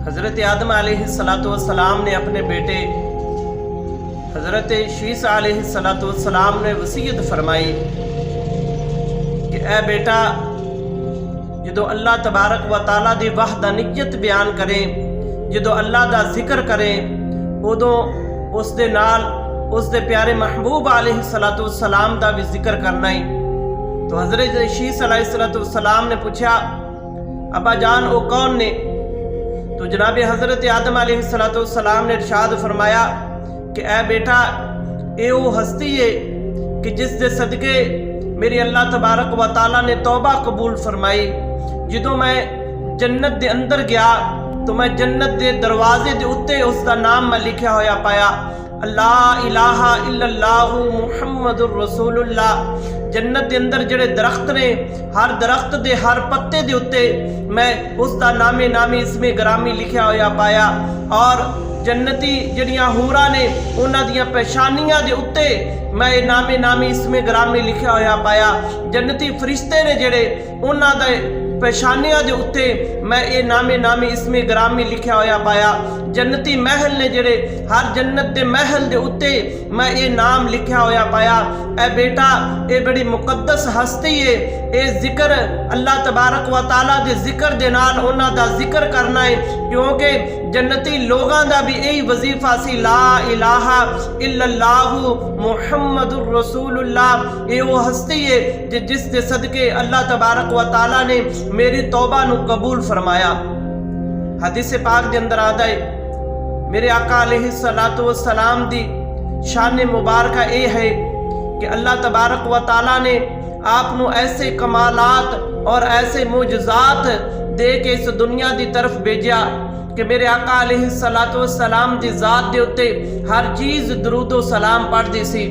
हज़रत आदम अलैहिस्सलाम ने अपने बेटे हज़रत शीस अलैहिस्सलाम ने वसीयत फरमाई कि ए बेटा, जो अल्लाह तबारक व तआला दी वहदानियत बयान करें, जो अल्लाह दा जिक्र करें, उदों उस दे नाल उस दे प्यारे महबूब अलैहिस्सलाम दा भी जिक्र करना ही। तो हज़रत शीस अलैहिस्सलाम ने पूछा, अब्बा जान वो कौन ने? तो जनाब हज़रत आदम अलैहिस्सलाम ने इरशाद फरमाया कि ए बेटा, ये वो हस्ती है कि जिस दे सदके मेरी अल्लाह तबारक व तआला ने तौबा कबूल फरमाई। जो मैं जन्नत दे अंदर गया तो मैं जन्नत दे दरवाजे दे उत्ते उसका नाम मैं लिखा होया पाया, अल्लाह इलाहा इल्लल्लाहु मुहम्मदुर रसूलुल्लाह। जन्नत के अंदर जड़े दरख्त ने, हर दरख्त दे हर पत्ते दे उत्ते मैं उसका नामे नामी इसमें ग्रामी लिखा होया पाया। और जन्नती जड़ियाँ हूरा ने उन्हां दियां पेशानियां दे उत्ते मैं नामे नामी इसमें ग्रामी लिखा होया पाया। जन्नती फरिश्ते ने जड़े उन्हां दे पेशानियां दे उत्ते मैं ये नामे नामी इसमें ग्रामी लिखा होया पाया। जन्नती महल ने जड़े हर जन्नत दे महल दे उत्ते मैं ये नाम लिखा होया पाया। ए बेटा, ये बड़ी मुकद्दस हस्ती है। ये जिक्र अल्लाह तबारक व तआला दे जिक्र दे नाल उन्हां दा जिक्र करना है, क्योंकि जन्नती लोगां दा भी यही वजीफा सी, ला इलाहा इल्लल्लाहु मुहम्मदुर रसूलुल्लाह। ये वो हस्ती है जिस दे सदके अल्लाह तबारक व तआला ने मेरी तौबा नु कबूल फरमाया। हदीस पाक दे अंदर आता है, मेरे आका अलैहिस्सलाम दी शान मुबारक ये है कि अल्लाह तबारक व तआला ने आपनु ऐसे कमालात और ऐसे मुजज़ात दे के इस दुनिया दी तरफ भेजा कि मेरे आका अलैहिस्सलाम दी ज़ात दे उत्ते हर चीज़ दरूदो सलाम पढ़दी सी।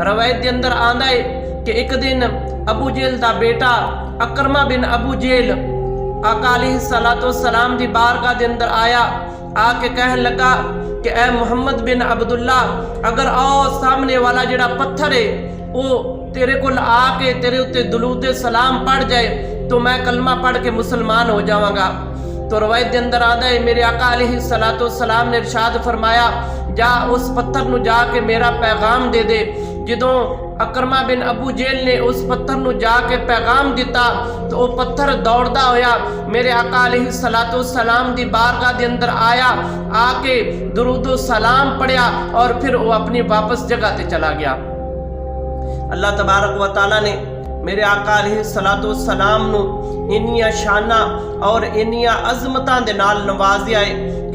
रवायत के अंदर आंदा है कि एक दिन अबू जेल दा बेटा अकरमा बिन अबू जेल आका अलैहिस्सलाम दी बारगाह के अंदर आया, आके कहने लगा कि ए मोहम्मद बिन अब्दुल्ला, अगर आओ सामने वाला जड़ा पत्थर है वो तेरे को आके तेरे उत्ते दुरूद सलाम पढ़ जाए तो मैं कलमा पढ़ के मुसलमान हो जावांगा। तो रवायत के अंदर आता है, मेरे आका अलैहिस्सलाम ने इरशाद फरमाया, जा उस पत्थर नु जाके मेरा पैगाम दे दे। जदों अकरमा बिन अबू जेल ने उस पत्थर नु जाके पैगाम दिता तो वह पत्थर दौड़दा होया मेरे आका अलैहिस्सलाम दी बारगाह के अंदर आया, आके दुरूदो सलाम पढ़िया और फिर वो अपनी वापस जगह ते चला गया। अल्लाह तबारक व तआला ने मेरे आका अलैहिस्सलाम नु इन्नियां शाना और इन्नियां अजमतां दे नाल नवाजिया है।